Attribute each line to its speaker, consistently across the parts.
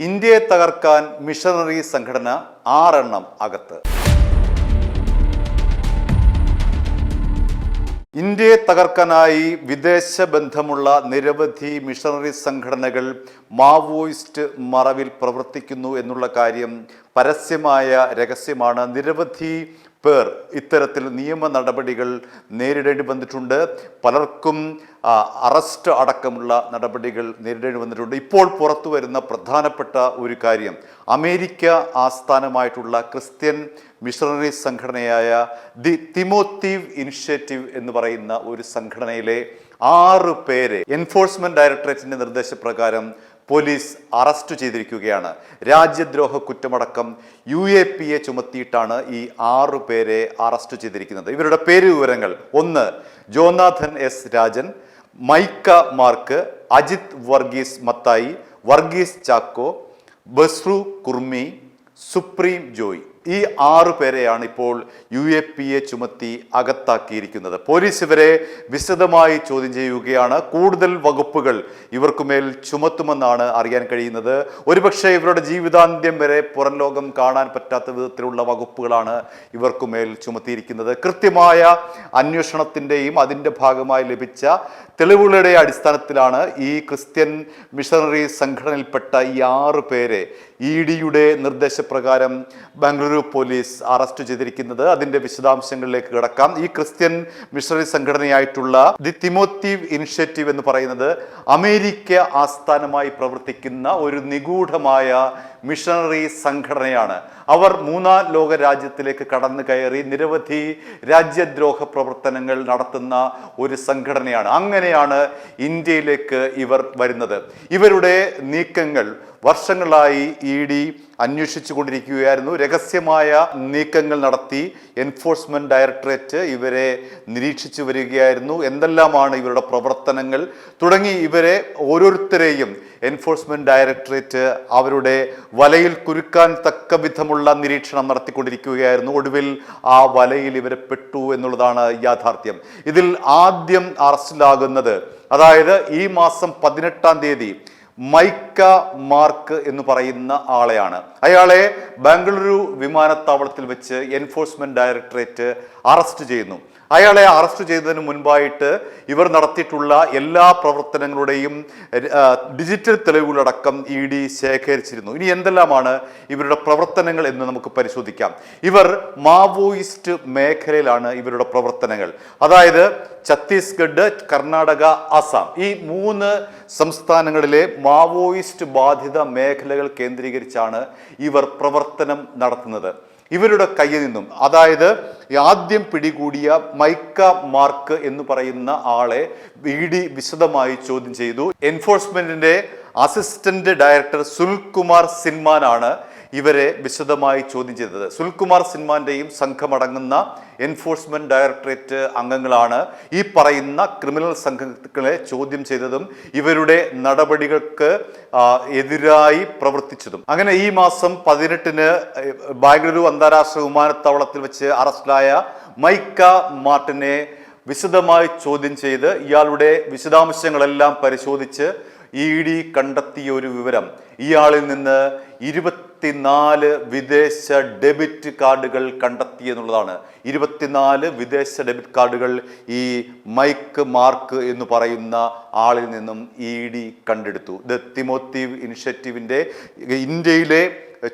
Speaker 1: ഇന്ത്യയെ തകർക്കാൻ മിഷണറി സംഘടന 6 എണ്ണം അകത്ത്. ഇന്ത്യയെ തകർക്കാനായി വിദേശ ബന്ധമുള്ള നിരവധി മിഷണറി സംഘടനകൾ മാവോയിസ്റ്റ് മറവിൽ പ്രവർത്തിക്കുന്നു എന്നുള്ള കാര്യം പരസ്യമായ രഹസ്യമാണ്. നിരവധി പേർ ഇത്തരത്തിൽ നിയമ നടപടികൾ നേരിടേണ്ടി വന്നിട്ടുണ്ട്. പലർക്കും അറസ്റ്റ് അടക്കമുള്ള നടപടികൾ നേരിടേണ്ടി വന്നിട്ടുണ്ട്. ഇപ്പോൾ പുറത്തു വരുന്ന പ്രധാനപ്പെട്ട ഒരു കാര്യം, അമേരിക്ക ആസ്ഥാനമായിട്ടുള്ള ക്രിസ്ത്യൻ മിഷണറി സംഘടനയായ ദി തിമോത്തീവ് ഇനിഷ്യേറ്റീവ് എന്ന് പറയുന്ന ഒരു സംഘടനയിലെ 6 പേരെ എൻഫോഴ്സ്മെന്റ് ഡയറക്ടറേറ്റിന്റെ നിർദ്ദേശപ്രകാരം പോലീസ് അറസ്റ്റ് ചെയ്തിരിക്കുകയാണ്. രാജ്യദ്രോഹ കുറ്റമടക്കം UAPA ചുമത്തിയിട്ടാണ് ഈ 6 പേരെ അറസ്റ്റ് ചെയ്തിരിക്കുന്നത്. ഇവരുടെ പേര് വിവരങ്ങൾ: 1. Jonathan S Rajan, Mike Mark, Ajith Varghese Mathai, Varghese Chacko, Basru Kurmi, Supreme Joy. ഈ 6 പേരെയാണ് ഇപ്പോൾ UAPA ചുമത്തി അകത്താക്കിയിരിക്കുന്നത്. പോലീസ് ഇവരെ വിശദമായി ചോദ്യം ചെയ്യുകയാണ്. കൂടുതൽ വകുപ്പുകൾ ഇവർക്കുമേൽ ചുമത്തുമെന്നാണ് അറിയാൻ കഴിയുന്നത്. ഒരുപക്ഷെ ഇവരുടെ ജീവിതാന്ത്യം വരെ പുറം ലോകം കാണാൻ പറ്റാത്ത വിധത്തിലുള്ള വകുപ്പുകളാണ് ഇവർക്കുമേൽ ചുമത്തിയിരിക്കുന്നത്. കൃത്യമായ അന്വേഷണത്തിൻ്റെയും അതിൻ്റെ ഭാഗമായി ലഭിച്ച തെളിവുകളുടെ അടിസ്ഥാനത്തിലാണ് ഈ ക്രിസ്ത്യൻ മിഷണറി സംഘടനയിൽപ്പെട്ട ഈ 6 പേരെ EDയുടെ നിർദ്ദേശപ്രകാരം ബാംഗ്ലൂരു പോലീസ് അറസ്റ്റ് ചെയ്തിരിക്കുന്നത്. അതിന്റെ വിശദാംശങ്ങളിലേക്ക് കിടക്കാം. ഈ ക്രിസ്ത്യൻ മിഷണറി സംഘടനയായിട്ടുള്ള ദി തിമോത്തീവ് ഇനിഷ്യേറ്റീവ് എന്ന് പറയുന്നത് അമേരിക്ക ആസ്ഥാനമായി പ്രവർത്തിക്കുന്ന ഒരു നിഗൂഢമായ മിഷണറി സംഘടനയാണ്. അവർ 3-ാം ലോക രാജ്യത്തിലേക്ക് കടന്നു കയറി നിരവധി രാജ്യദ്രോഹ പ്രവർത്തനങ്ങൾ നടത്തുന്ന ഒരു സംഘടനയാണ്. അങ്ങനെയാണ് ഇന്ത്യയിലേക്ക് ഇവർ വരുന്നത്. ഇവരുടെ നീക്കങ്ങൾ വർഷങ്ങളായി ED അന്വേഷിച്ചു കൊണ്ടിരിക്കുകയായിരുന്നു. രഹസ്യമായ നീക്കങ്ങൾ നടത്തി എൻഫോഴ്സ്മെന്റ് ഡയറക്ടറേറ്റ് ഇവരെ നിരീക്ഷിച്ചു വരികയായിരുന്നു. എന്തെല്ലാമാണ് ഇവരുടെ പ്രവർത്തനങ്ങൾ തുടങ്ങി ഇവരെ ഓരോരുത്തരെയും എൻഫോഴ്സ്മെന്റ് ഡയറക്ടറേറ്റ് അവരുടെ വലയിൽ കുരുക്കാൻ തക്ക വിധമുള്ള നിരീക്ഷണം നടത്തിക്കൊണ്ടിരിക്കുകയായിരുന്നു. ഒടുവിൽ ആ വലയിൽ ഇവരെ പെട്ടു എന്നുള്ളതാണ് യാഥാർത്ഥ്യം. ഇതിൽ ആദ്യം അറസ്റ്റിലാകുന്നത്, അതായത് ഈ മാസം 18-ാം തീയതി മൈക്ക മാർക്ക് എന്ന് പറയുന്ന ആളെയാണ്. അയാളെ ബാംഗ്ലൂരു വിമാനത്താവളത്തിൽ വെച്ച് എൻഫോഴ്സ്മെന്റ് ഡയറക്ടറേറ്റ് അറസ്റ്റ് ചെയ്യുന്നു. അയാളെ അറസ്റ്റ് ചെയ്തതിന് മുൻപായിട്ട് ഇവർ നടത്തിയിട്ടുള്ള എല്ലാ പ്രവർത്തനങ്ങളുടെയും ഡിജിറ്റൽ തെളിവുകളടക്കം ED ശേഖരിച്ചിരുന്നു. ഇനി എന്തെല്ലാമാണ് ഇവരുടെ പ്രവർത്തനങ്ങൾ എന്ന് നമുക്ക് പരിശോധിക്കാം. ഇവർ മാവോയിസ്റ്റ് മേഖലയിലാണ് ഇവരുടെ പ്രവർത്തനങ്ങൾ. അതായത് ഛത്തീസ്ഗഡ്, കർണാടക, ആസാം, ഈ 3 സംസ്ഥാനങ്ങളിലെ മാവോയിസ്റ്റ് ബാധിത മേഖലകൾ കേന്ദ്രീകരിച്ചാണ് ഇവർ പ്രവർത്തനം നടത്തുന്നത്. ഇവരുടെ കയ്യിൽ നിന്നും, അതായത് ആദ്യം പിടികൂടിയ മൈക്ക മാർക്ക് എന്ന് പറയുന്ന ആളെ ED വിശദമായി ചോദ്യം ചെയ്തു. എൻഫോഴ്സ്മെന്റിന്റെ അസിസ്റ്റന്റ് ഡയറക്ടർ സുനിൽകുമാർ സിൻമാനാണ് ഇവരെ വിശദമായി ചോദ്യം ചെയ്തത്. സുനിൽകുമാർ സിൻമാന്റെയും സംഘമടങ്ങുന്ന എൻഫോഴ്സ്മെന്റ് ഡയറക്ടറേറ്റ് അംഗങ്ങളാണ് ഈ പറയുന്ന ക്രിമിനൽ സംഘങ്ങളെ ചോദ്യം ചെയ്തതും ഇവരുടെ നടപടികൾക്ക് എതിരായി പ്രവർത്തിച്ചതും. അങ്ങനെ ഈ മാസം 18-ന് ബാംഗ്ലൂരു അന്താരാഷ്ട്ര വിമാനത്താവളത്തിൽ വെച്ച് അറസ്റ്റിലായ മൈക്ക മാർട്ടിനെ വിശദമായി ചോദ്യം ചെയ്ത് ഇയാളുടെ വിശദാംശങ്ങളെല്ലാം പരിശോധിച്ച് ED കണ്ടെത്തിയ ഒരു വിവരം, ഇയാളിൽ നിന്ന് 24 വിദേശ ഡെബിറ്റ് കാർഡുകൾ കണ്ടെത്തി എന്നുള്ളതാണ്. 24 വിദേശ ഡെബിറ്റ് കാർഡുകൾ ഈ മൈക്ക് മാർക്ക് എന്ന് പറയുന്ന ആളിൽ നിന്നും ED കണ്ടെടുത്തു. ദ തിമോത്തീവ് ഇനിഷ്യേറ്റീവിന്റെ ഇന്ത്യയിലെ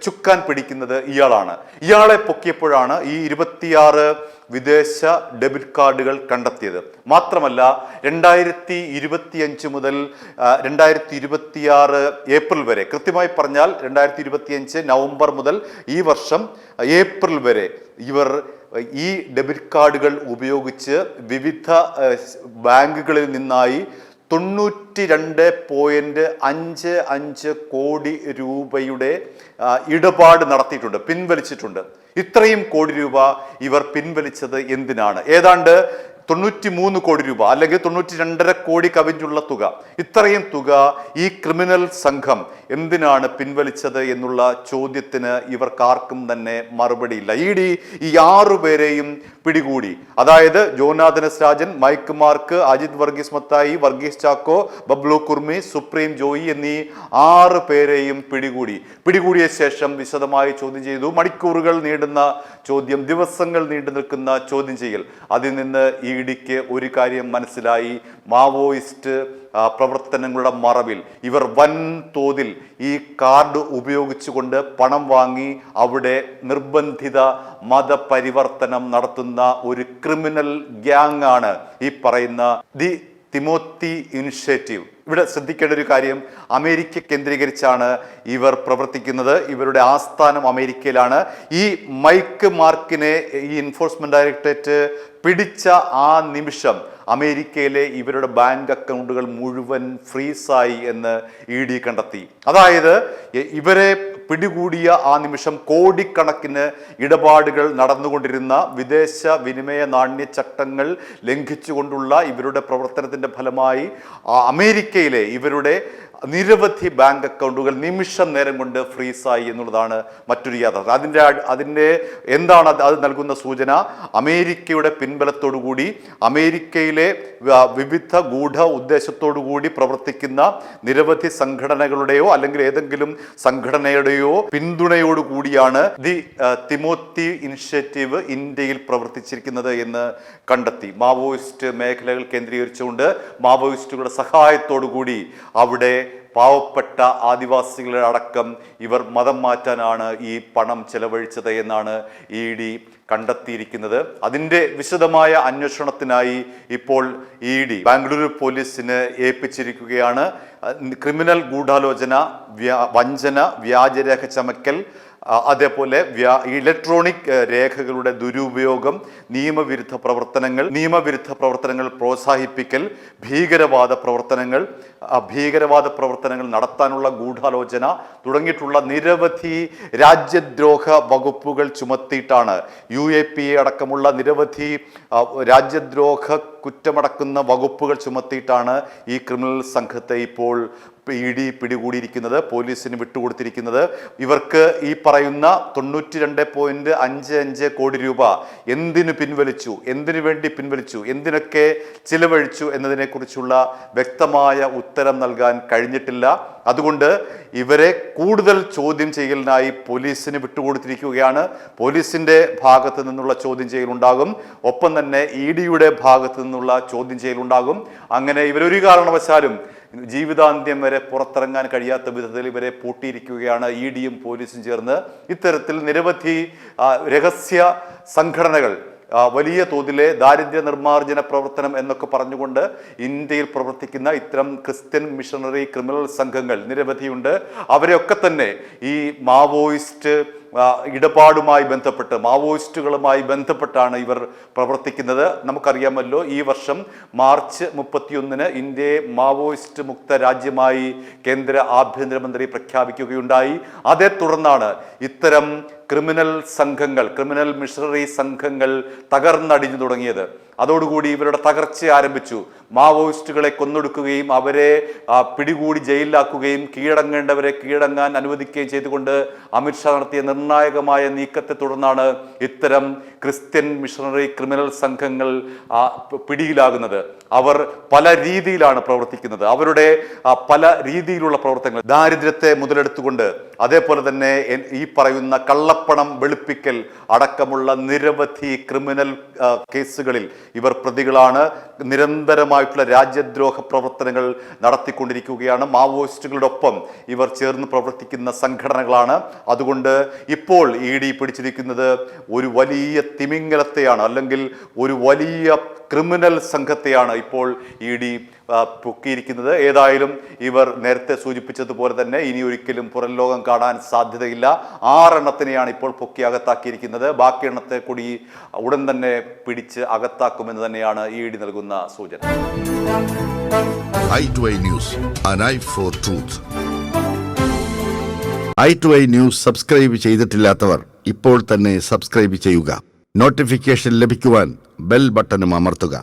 Speaker 1: ചുക്കാൻ പിടിക്കുന്നത് ഇയാളാണ്. ഇയാളെ പൊക്കിയപ്പോഴാണ് ഈ 26 വിദേശ ഡെബിറ്റ് കാർഡുകൾ കണ്ടെത്തിയത്. മാത്രമല്ല 2025 മുതൽ 2026 ഏപ്രിൽ വരെ, കൃത്യമായി പറഞ്ഞാൽ 2025 നവംബർ മുതൽ ഈ വർഷം ഏപ്രിൽ വരെ ഇവർ ഈ ഡെബിറ്റ് കാർഡുകൾ ഉപയോഗിച്ച് വിവിധ ബാങ്കുകളിൽ നിന്നായി 92.55 കോടി രൂപയുടെ ഇടപാട് നടത്തിയിട്ടുണ്ട്, പിൻവലിച്ചിട്ടുണ്ട്. ഇത്രയും കോടി രൂപ ഇവർ പിൻവലിച്ചത് എന്തിനാണ്? ഏതാണ്ട് 93 കോടി രൂപ അല്ലെങ്കിൽ 92.5 കോടി കവിഞ്ഞുള്ള തുക. ഇത്രയും തുക ഈ ക്രിമിനൽ സംഘം എന്തിനാണ് പിൻവലിച്ചത് എന്നുള്ള ചോദ്യത്തിന് ഇവർക്കാർക്കും തന്നെ മറുപടിയില്ല. ഇ ഡി ഈ 6 പേരെയും പിടികൂടി. അതായത് Jonathan S Rajan, Mike Mark, Ajith Varghese Mathai, Varghese Chacko, Bablu Kurmi, Supreme Joy എന്നീ 6 പേരെയും പിടികൂടിയ ശേഷം വിശദമായി ചോദ്യം ചെയ്തു. മണിക്കൂറുകൾ നീണ്ടുന്ന ചോദ്യം, ദിവസങ്ങൾ നീണ്ടു നിൽക്കുന്ന ചോദ്യം ചെയ്യൽ. അതിൽ നിന്ന് ഇ ഡിക്ക് ഒരു കാര്യം മനസ്സിലായി. മാവോയിസ്റ്റ് പ്രവർത്തനങ്ങളുടെ മറവിൽ ഇവർ വൻതോതിൽ ഈ കാർഡ് ഉപയോഗിച്ചുകൊണ്ട് പണം വാങ്ങി അവിടെ നിർബന്ധിത മതപരിവർത്തനം നടത്തുന്ന ഒരു ക്രിമിനൽ ഗ്യാങ് ആണ് ഈ പറയുന്ന ദി തിമോത്തി ഇനിഷ്യേറ്റീവ്. ഇവിടെ ശ്രദ്ധിക്കേണ്ട ഒരു കാര്യം, അമേരിക്ക കേന്ദ്രീകരിച്ചാണ് ഇവർ പ്രവർത്തിക്കുന്നത്. ഇവരുടെ ആസ്ഥാനം അമേരിക്കയിലാണ്. ഈ മൈക്ക് മാർക്കിനെ ഈ എൻഫോഴ്സ്മെന്റ് ഡയറക്ടറേറ്റ് പിടിച്ച ആ നിമിഷം അമേരിക്കയിലെ ഇവരുടെ ബാങ്ക് അക്കൗണ്ടുകൾ മുഴുവൻ ഫ്രീസായി എന്ന് ഇ ഡി കണ്ടെത്തി. അതായത് ഇവരെ പിടികൂടിയ ആ നിമിഷം കോടിക്കണക്കിന് ഇടപാടുകൾ നടന്നുകൊണ്ടിരുന്ന വിദേശ വിനിമയ നാണ്യ ചട്ടങ്ങൾ ലംഘിച്ചുകൊണ്ടുള്ള ഇവരുടെ പ്രവർത്തനത്തിന്റെ ഫലമായി അമേരിക്കയിലെ ഇവരുടെ നിരവധി ബാങ്ക് അക്കൗണ്ടുകൾ നിമിഷം നേരം കൊണ്ട് ഫ്രീസായി എന്നുള്ളതാണ് മറ്റൊരു യാഥാർത്ഥ്യം. അതിൻ്റെ എന്താണ് അത് നൽകുന്ന സൂചന? അമേരിക്കയുടെ പിൻബലത്തോടുകൂടി അമേരിക്കയിലെ വിവിധ ഗൂഢ ഉദ്ദേശത്തോടുകൂടി പ്രവർത്തിക്കുന്ന നിരവധി സംഘടനകളുടെയോ അല്ലെങ്കിൽ ഏതെങ്കിലും സംഘടനയുടെയോ പിന്തുണയോടുകൂടിയാണ് ദി തിമോത്തി ഇനിഷ്യേറ്റീവ് ഇന്ത്യയിൽ പ്രവർത്തിച്ചിരിക്കുന്നത് എന്ന് കണ്ടെത്തി. മാവോയിസ്റ്റ് മേഖലകൾ കേന്ദ്രീകരിച്ചുകൊണ്ട് മാവോയിസ്റ്റുകളുടെ സഹായത്തോടുകൂടി അവിടെ പാവപ്പെട്ട ആദിവാസികളുടെ അടക്കം ഇവർ മതം മാറ്റാനാണ് ഈ പണം ചെലവഴിച്ചത് എന്നാണ് ഇ ഡി കണ്ടെത്തിയിരിക്കുന്നത്. അതിൻ്റെ വിശദമായ അന്വേഷണത്തിനായി ഇപ്പോൾ ഇ ഡി ബാംഗ്ലൂരു പോലീസിന് ഏൽപ്പിച്ചിരിക്കുകയാണ്. ക്രിമിനൽ ഗൂഢാലോചന, വഞ്ചന, വ്യാജരേഖ ചമക്കൽ, അതേപോലെ ഇലക്ട്രോണിക് രേഖകളുടെ ദുരുപയോഗം, നിയമവിരുദ്ധ പ്രവർത്തനങ്ങൾ പ്രോത്സാഹിപ്പിക്കൽ, ഭീകരവാദ പ്രവർത്തനങ്ങൾ നടത്താനുള്ള ഗൂഢാലോചന തുടങ്ങിയിട്ടുള്ള നിരവധി രാജ്യദ്രോഹ വകുപ്പുകൾ ചുമത്തിയിട്ടാണ് UAPA അടക്കമുള്ള നിരവധി രാജ്യദ്രോഹ കുറ്റമടക്കുന്ന വകുപ്പുകൾ ചുമത്തിയിട്ടാണ് ഈ ക്രിമിനൽ സംഘത്തെ ഇപ്പോൾ ഇ ഡി പിടികൂടിയിരിക്കുന്നത്, പോലീസിന് വിട്ടുകൊടുത്തിരിക്കുന്നത്. ഇവർക്ക് ഈ പറയുന്ന 92.55 കോടി രൂപ എന്തിനു വേണ്ടി പിൻവലിച്ചു, എന്തിനൊക്കെ ചിലവഴിച്ചു എന്നതിനെക്കുറിച്ചുള്ള വ്യക്തമായ ഉത്തരം നൽകാൻ കഴിഞ്ഞിട്ടില്ല. അതുകൊണ്ട് ഇവരെ കൂടുതൽ ചോദ്യം ചെയ്യലിനായി പോലീസിന് വിട്ടുകൊടുത്തിരിക്കുകയാണ്. പോലീസിന്റെ ഭാഗത്ത് നിന്നുള്ള ചോദ്യം ചെയ്യലുണ്ടാകും, ഒപ്പം തന്നെ ഇ ഡിയുടെ ഭാഗത്ത് നിന്നുള്ള ചോദ്യം ചെയ്യലുണ്ടാകും. അങ്ങനെ ഇവരൊരു കാരണവശാലും ജീവിതാന്ത്യം വരെ പുറത്തിറങ്ങാൻ കഴിയാത്ത വിധത്തിൽ ഇവരെ പൂട്ടിയിരിക്കുകയാണ് ഇ ഡിയും പോലീസും ചേർന്ന്. ഇത്തരത്തിൽ നിരവധി രഹസ്യ സംഘടനകൾ വലിയ തോതിലെ ദാരിദ്ര്യ നിർമ്മാർജ്ജന പ്രവർത്തനം എന്നൊക്കെ പറഞ്ഞുകൊണ്ട് ഇന്ത്യയിൽ പ്രവർത്തിക്കുന്ന ഇത്തരം ക്രിസ്ത്യൻ മിഷണറി ക്രിമിനൽ സംഘങ്ങൾ നിരവധിയുണ്ട്. അവരെയൊക്കെ തന്നെ ഈ മാവോയിസ്റ്റ് ഇടപാടുമായി ബന്ധപ്പെട്ട് മാവോയിസ്റ്റുകളുമായി ബന്ധപ്പെട്ടാണ് ഇവർ പ്രവർത്തിക്കുന്നത്. നമുക്കറിയാമല്ലോ, ഈ വർഷം മാർച്ച് 31 ഇന്ത്യയെ മാവോയിസ്റ്റ് മുക്ത രാജ്യമായി കേന്ദ്ര ആഭ്യന്തരമന്ത്രി പ്രഖ്യാപിക്കുകയുണ്ടായി. അതേ തുടർന്നാണ് ഇത്തരം ക്രിമിനൽ മിഷണറി സംഘങ്ങൾ തകർന്നടിഞ്ഞു തുടങ്ങിയത്. അതോടുകൂടി ഇവരുടെ തകർച്ച ആരംഭിച്ചു. മാവോയിസ്റ്റുകളെ കൊന്നൊടുക്കുകയും അവരെ പിടികൂടി ജയിലിലാക്കുകയും കീഴടങ്ങേണ്ടവരെ കീഴടങ്ങാൻ അനുവദിക്കുകയും ചെയ്തുകൊണ്ട് അമിത്ഷാ നടത്തിയ നിർണായകമായ നീക്കത്തെ തുടർന്നാണ് ഇത്തരം ക്രിസ്ത്യൻ മിഷണറി ക്രിമിനൽ സംഘങ്ങൾ പിടിയിലാകുന്നത്. അവർ പല രീതിയിലാണ് പ്രവർത്തിക്കുന്നത്. അവരുടെ പല രീതിയിലുള്ള പ്രവർത്തനങ്ങൾ, ദാരിദ്ര്യത്തെ മുതലെടുത്തുകൊണ്ട്, അതേപോലെ തന്നെ ഈ പറയുന്ന കള്ളപ്പണം വെളുപ്പിക്കൽ അടക്കമുള്ള നിരവധി ക്രിമിനൽ കേസുകളിൽ ഇവർ പ്രതികളാണ്. നിരന്തരമായിട്ടുള്ള രാജ്യദ്രോഹ പ്രവർത്തനങ്ങൾ നടത്തിക്കൊണ്ടിരിക്കുകയാണ്. മാവോയിസ്റ്റുകളുടെ ഒപ്പം ഇവർ ചേർന്ന് പ്രവർത്തിക്കുന്ന സംഘടനകളാണ്. അതുകൊണ്ട് ഇപ്പോൾ ഇ ഡി പിടിച്ചിരിക്കുന്നത് ഒരു വലിയ തിമിംഗലത്തെയാണ്, അല്ലെങ്കിൽ ഒരു വലിയ ക്രിമിനൽ സംഘത്തെയാണ് ഇപ്പോൾ ഇ ഡി പൊക്കിയിരിക്കുന്നത്. ഏതായാലും ഇവർ നേരത്തെ സൂചിപ്പിച്ചതുപോലെ തന്നെ ഇനി ഒരിക്കലും പുറം ലോകം കാണാൻ സാധ്യതയില്ല. 6 എണ്ണത്തിനെയാണ് ഇപ്പോൾ പൊക്കി അകത്താക്കിയിരിക്കുന്നത്. ബാക്കി എണ്ണത്തെ കൂടി ഉടൻ തന്നെ പിടിച്ച് അകത്താക്കുമെന്ന് തന്നെയാണ് ഇ ഡി നൽകുന്ന സൂചന.
Speaker 2: i2i News, an eye for truth. i2i News subscribe ചെയ്തിട്ടില്ലാത്തവർ ഇപ്പോൾ തന്നെ സബ്സ്ക്രൈബ് ചെയ്യുക. നോട്ടിഫിക്കേഷൻ ലഭിക്കുവാൻ ബെൽ ബട്ടണും അമർത്തുക.